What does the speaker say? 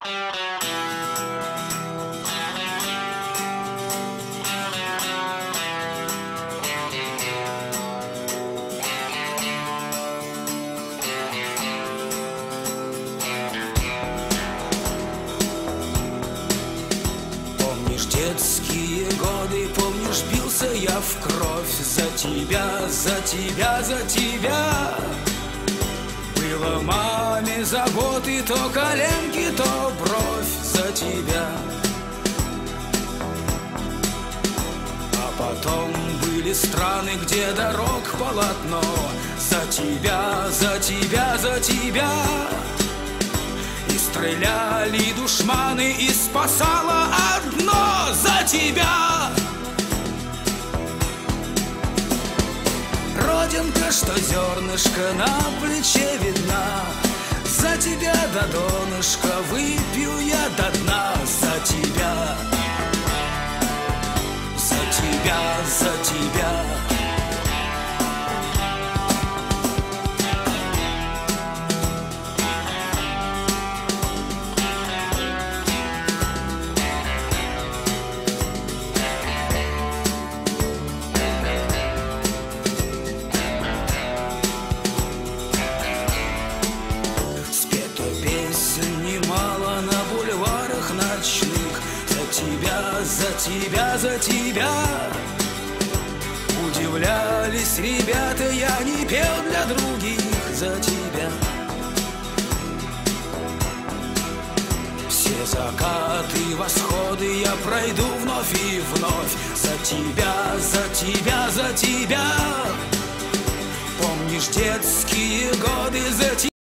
Помнишь детские годы, помнишь, бился я в кровь за тебя, за тебя, за тебя. Было маме заботы, то коленки, то бровь за тебя. А потом были страны, где дорог полотно. За тебя, за тебя, за тебя. И стреляли душманы, и спасало одно: за тебя. Родинка, что зернышко на плече видна, за тебя до донышка выпью я до дна. За тебя, за тебя, за тебя. Немало на бульварах ночных. За тебя, за тебя, за тебя. Удивлялись ребята, я не пел для других. За тебя. Все закаты, восходы я пройду вновь и вновь. За тебя, за тебя, за тебя. Помнишь детские годы, за тебя.